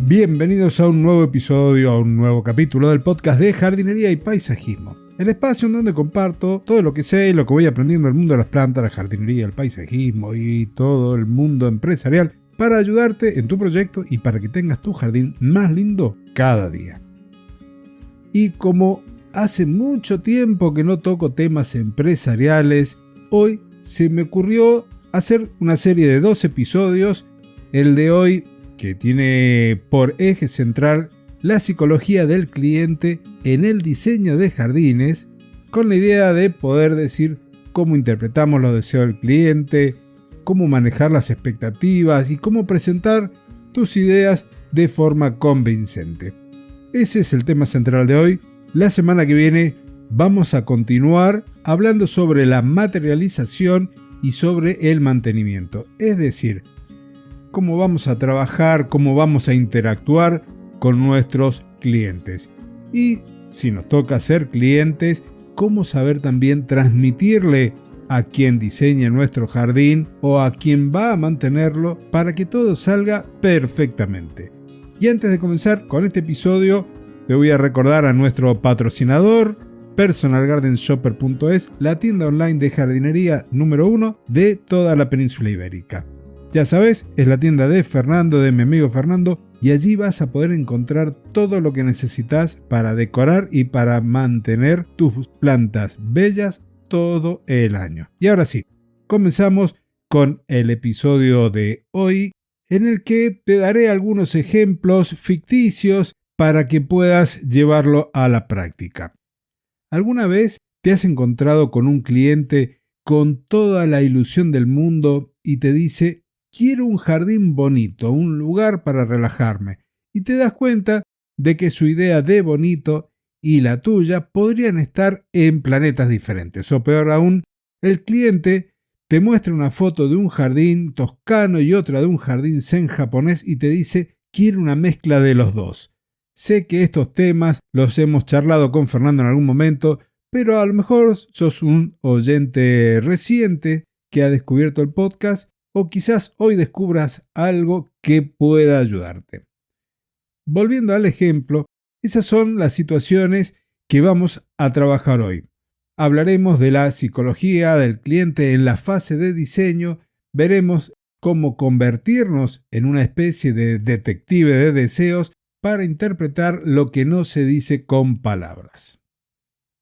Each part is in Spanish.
Bienvenidos a un nuevo episodio, a un nuevo capítulo del podcast de jardinería y paisajismo. El espacio en donde comparto todo lo que sé y lo que voy aprendiendo del mundo de las plantas, la jardinería, el paisajismo y todo el mundo empresarial para ayudarte en tu proyecto y para que tengas tu jardín más lindo cada día. Y como hace mucho tiempo que no toco temas empresariales, hoy se me ocurrió hacer una serie de 2 episodios. El de hoy, que tiene por eje central la psicología del cliente en el diseño de jardines, con la idea de poder decir cómo interpretamos los deseos del cliente, cómo manejar las expectativas y cómo presentar tus ideas de forma convincente. Ese es el tema central de hoy. La semana que viene vamos a continuar hablando sobre la materialización y sobre el mantenimiento, es decir, cómo vamos a trabajar, cómo vamos a interactuar con nuestros clientes. Y si nos toca ser clientes, cómo saber también transmitirle a quien diseña nuestro jardín o a quien va a mantenerlo para que todo salga perfectamente. Y antes de comenzar con este episodio, te voy a recordar a nuestro patrocinador, personalgardenshopper.es, la tienda online de jardinería número 1 de toda la península ibérica. Ya sabes, es la tienda de Fernando, de mi amigo Fernando, y allí vas a poder encontrar todo lo que necesitas para decorar y para mantener tus plantas bellas todo el año. Y ahora sí, comenzamos con el episodio de hoy, en el que te daré algunos ejemplos ficticios para que puedas llevarlo a la práctica. ¿Alguna vez te has encontrado con un cliente con toda la ilusión del mundo y te dice: quiero un jardín bonito, un lugar para relajarme? Y te das cuenta de que su idea de bonito y la tuya podrían estar en planetas diferentes. O peor aún, el cliente te muestra una foto de un jardín toscano y otra de un jardín zen japonés y te dice: quiero una mezcla de los dos. Sé que estos temas los hemos charlado con Fernando en algún momento, pero a lo mejor sos un oyente reciente que ha descubierto el podcast o quizás hoy descubras algo que pueda ayudarte. Volviendo al ejemplo, esas son las situaciones que vamos a trabajar hoy. Hablaremos de la psicología del cliente en la fase de diseño, veremos cómo convertirnos en una especie de detective de deseos para interpretar lo que no se dice con palabras.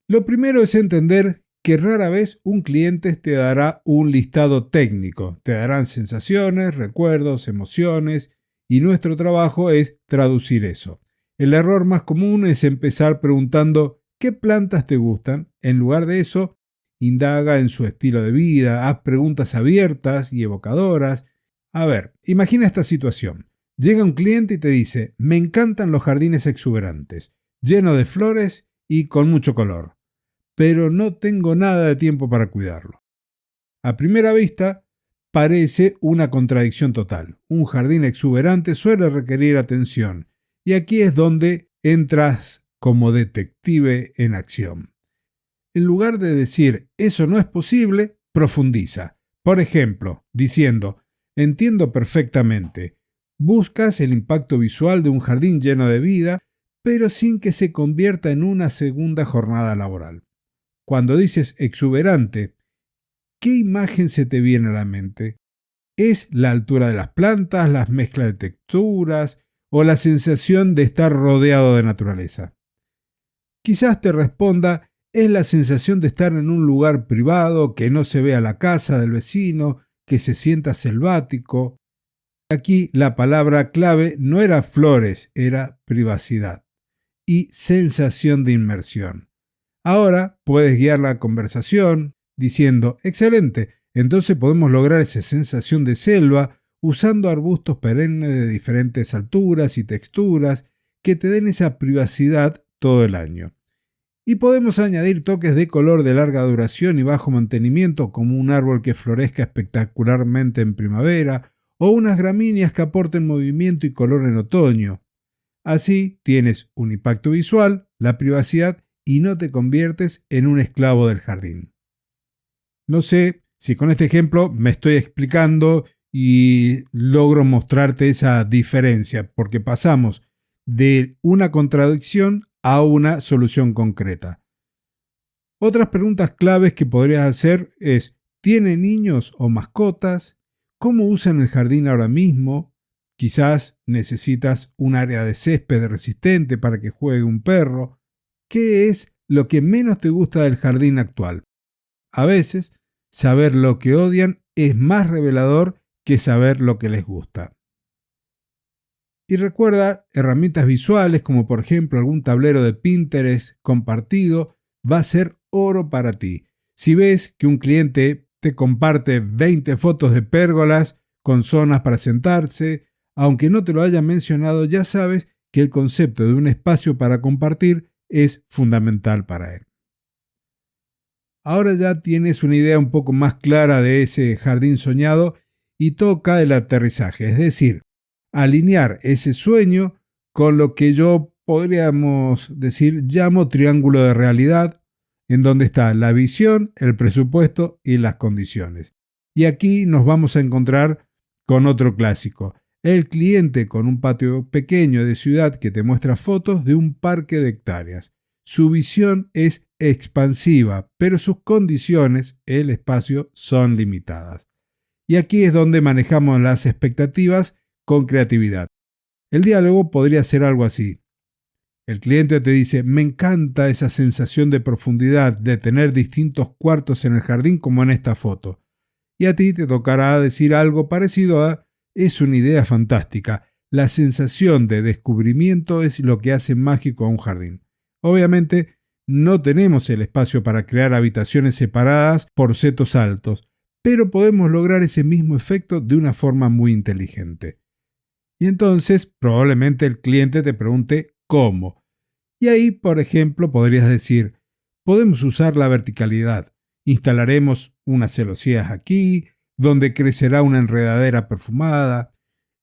Lo primero es entender que rara vez un cliente te dará un listado técnico, te darán sensaciones, recuerdos, emociones, y nuestro trabajo es traducir eso. El error más común es empezar preguntando ¿qué plantas te gustan? En lugar de eso, indaga en su estilo de vida, haz preguntas abiertas y evocadoras. A ver, imagina esta situación. Llega un cliente y te dice: me encantan los jardines exuberantes, llenos de flores y con mucho color, pero no tengo nada de tiempo para cuidarlo. A primera vista, parece una contradicción total. Un jardín exuberante suele requerir atención, y aquí es donde entras como detective en acción. En lugar de decir eso no es posible, profundiza. Por ejemplo, diciendo: entiendo perfectamente. Buscas el impacto visual de un jardín lleno de vida, pero sin que se convierta en una segunda jornada laboral. Cuando dices exuberante, ¿qué imagen se te viene a la mente? ¿Es la altura de las plantas, las mezclas de texturas o la sensación de estar rodeado de naturaleza? Quizás te responda: es la sensación de estar en un lugar privado, que no se vea la casa del vecino, que se sienta selvático. Aquí la palabra clave no era flores, era privacidad y sensación de inmersión. Ahora puedes guiar la conversación diciendo: excelente, entonces podemos lograr esa sensación de selva usando arbustos perennes de diferentes alturas y texturas que te den esa privacidad todo el año. Y podemos añadir toques de color de larga duración y bajo mantenimiento, como un árbol que florezca espectacularmente en primavera o unas gramíneas que aporten movimiento y color en otoño. Así tienes un impacto visual, la privacidad y no te conviertes en un esclavo del jardín. No sé si con este ejemplo me estoy explicando y logro mostrarte esa diferencia, porque pasamos de una contradicción a una solución concreta. Otras preguntas claves que podrías hacer es: ¿tiene niños o mascotas? ¿Cómo usan el jardín ahora mismo? Quizás necesitas un área de césped resistente para que juegue un perro. ¿Qué es lo que menos te gusta del jardín actual? A veces, saber lo que odian es más revelador que saber lo que les gusta. Y recuerda, herramientas visuales como por ejemplo algún tablero de Pinterest compartido va a ser oro para ti. Si ves que un cliente te comparte 20 fotos de pérgolas con zonas para sentarse, aunque no te lo haya mencionado, ya sabes que el concepto de un espacio para compartir es fundamental para él. Ahora ya tienes una idea un poco más clara de ese jardín soñado y toca el aterrizaje, es decir, alinear ese sueño con lo que yo podríamos decir llamo triángulo de realidad, en donde está la visión, el presupuesto y las condiciones. Y aquí nos vamos a encontrar con otro clásico, el cliente con un patio pequeño de ciudad que te muestra fotos de un parque de hectáreas. Su visión es expansiva, pero sus condiciones, el espacio, son limitadas. Y aquí es donde manejamos las expectativas con creatividad. El diálogo podría ser algo así. El cliente te dice: me encanta esa sensación de profundidad, de tener distintos cuartos en el jardín como en esta foto. Y a ti te tocará decir algo parecido a: es una idea fantástica. La sensación de descubrimiento es lo que hace mágico a un jardín. Obviamente, no tenemos el espacio para crear habitaciones separadas por setos altos, pero podemos lograr ese mismo efecto de una forma muy inteligente. Y entonces, probablemente el cliente te pregunte ¿cómo? Y ahí, por ejemplo, podrías decir: podemos usar la verticalidad. Instalaremos unas celosías aquí, donde crecerá una enredadera perfumada.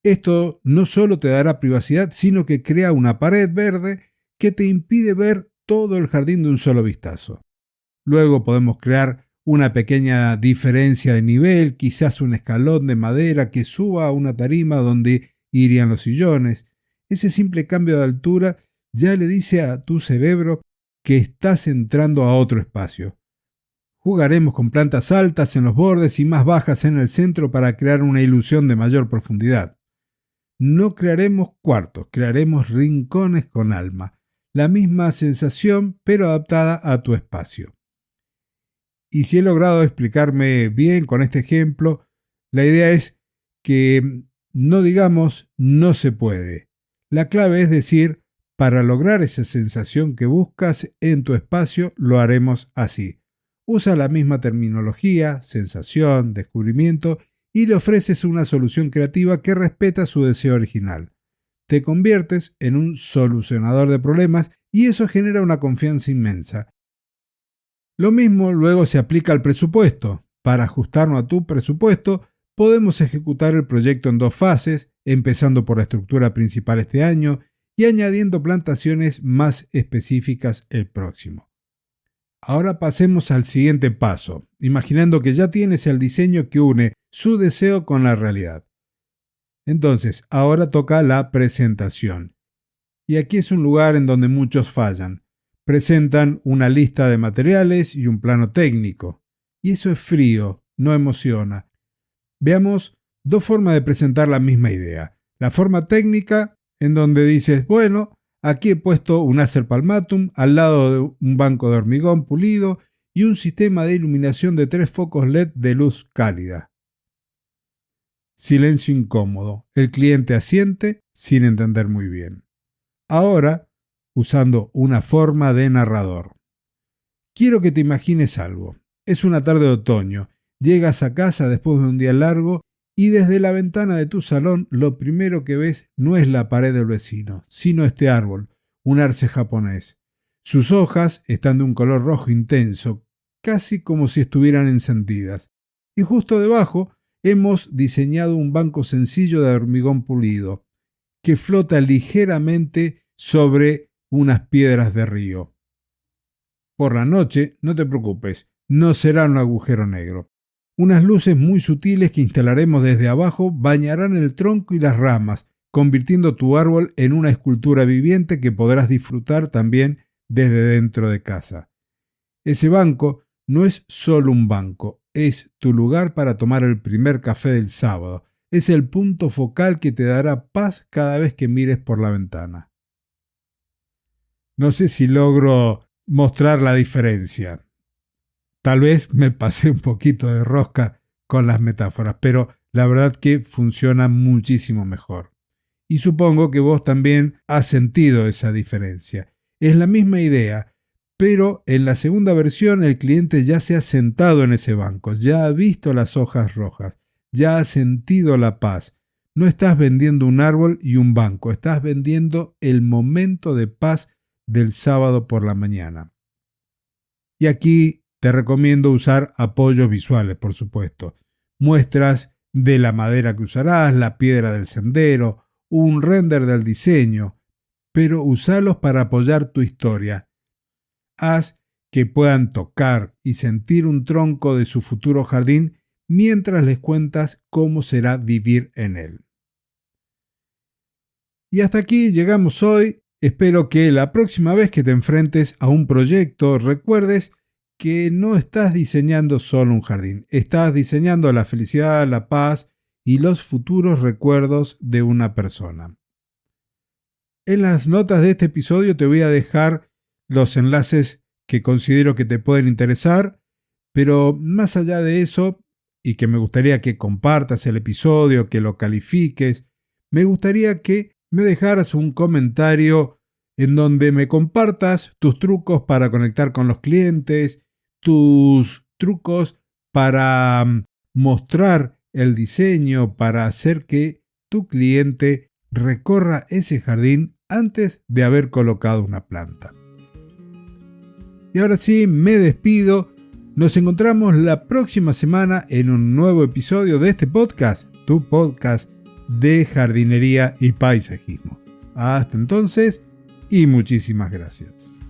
Esto no solo te dará privacidad, sino que crea una pared verde que te impide ver todo el jardín de un solo vistazo. Luego podemos crear una pequeña diferencia de nivel, quizás un escalón de madera que suba a una tarima donde irían los sillones. Ese simple cambio de altura ya le dice a tu cerebro que estás entrando a otro espacio. Jugaremos con plantas altas en los bordes y más bajas en el centro para crear una ilusión de mayor profundidad. No crearemos cuartos, crearemos rincones con alma. La misma sensación, pero adaptada a tu espacio. Y si he logrado explicarme bien con este ejemplo, la idea es que no digamos no se puede. La clave es decir: para lograr esa sensación que buscas en tu espacio, lo haremos así. Usa la misma terminología, sensación, descubrimiento, y le ofreces una solución creativa que respeta su deseo original. Te conviertes en un solucionador de problemas y eso genera una confianza inmensa. Lo mismo luego se aplica al presupuesto. Para ajustarnos a tu presupuesto, podemos ejecutar el proyecto en 2 fases, empezando por la estructura principal este año y añadiendo plantaciones más específicas el próximo. Ahora pasemos al siguiente paso, imaginando que ya tienes el diseño que une su deseo con la realidad. Entonces, ahora toca la presentación. Y aquí es un lugar en donde muchos fallan. Presentan una lista de materiales y un plano técnico. Y eso es frío, no emociona. Veamos 2 formas de presentar la misma idea. La forma técnica, en donde dices: bueno, aquí he puesto un Acer Palmatum al lado de un banco de hormigón pulido y un sistema de iluminación de 3 focos LED de luz cálida. Silencio incómodo. El cliente asiente sin entender muy bien. Ahora, usando una forma de narrador. Quiero que te imagines algo. Es una tarde de otoño. Llegas a casa después de un día largo y desde la ventana de tu salón lo primero que ves no es la pared del vecino, sino este árbol, un arce japonés. Sus hojas están de un color rojo intenso, casi como si estuvieran encendidas. Y justo debajo hemos diseñado un banco sencillo de hormigón pulido, que flota ligeramente sobre unas piedras de río. Por la noche, no te preocupes, no será un agujero negro. Unas luces muy sutiles que instalaremos desde abajo bañarán el tronco y las ramas, convirtiendo tu árbol en una escultura viviente que podrás disfrutar también desde dentro de casa. Ese banco no es solo un banco, es tu lugar para tomar el primer café del sábado. Es el punto focal que te dará paz cada vez que mires por la ventana. No sé si logro mostrar la diferencia. Tal vez me pasé un poquito de rosca con las metáforas, pero la verdad que funciona muchísimo mejor. Y supongo que vos también has sentido esa diferencia. Es la misma idea, pero en la segunda versión el cliente ya se ha sentado en ese banco, ya ha visto las hojas rojas, ya ha sentido la paz. No estás vendiendo un árbol y un banco, estás vendiendo el momento de paz del sábado por la mañana. Y aquí te recomiendo usar apoyos visuales, por supuesto. Muestras de la madera que usarás, la piedra del sendero, un render del diseño, pero usalos para apoyar tu historia. Haz que puedan tocar y sentir un tronco de su futuro jardín mientras les cuentas cómo será vivir en él. Y hasta aquí llegamos hoy. Espero que la próxima vez que te enfrentes a un proyecto recuerdes que no estás diseñando solo un jardín, estás diseñando la felicidad, la paz y los futuros recuerdos de una persona. En las notas de este episodio te voy a dejar los enlaces que considero que te pueden interesar, pero más allá de eso, y que me gustaría que compartas el episodio, que lo califiques, me gustaría que me dejaras un comentario en donde me compartas tus trucos para conectar con los clientes, tus trucos para mostrar el diseño, para hacer que tu cliente recorra ese jardín antes de haber colocado una planta. Y ahora sí, me despido. Nos encontramos la próxima semana en un nuevo episodio de este podcast, tu podcast de jardinería y paisajismo. Hasta entonces y muchísimas gracias.